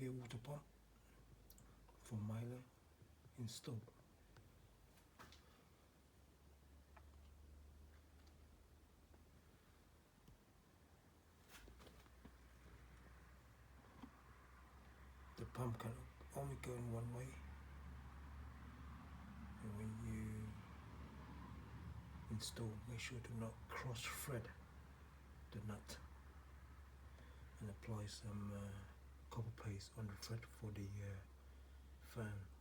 BMW water pump from Meyle installed. The pump can only go in one way, and when you install, make sure to not cross thread the nut, and apply some copper paste on the thread for the fan.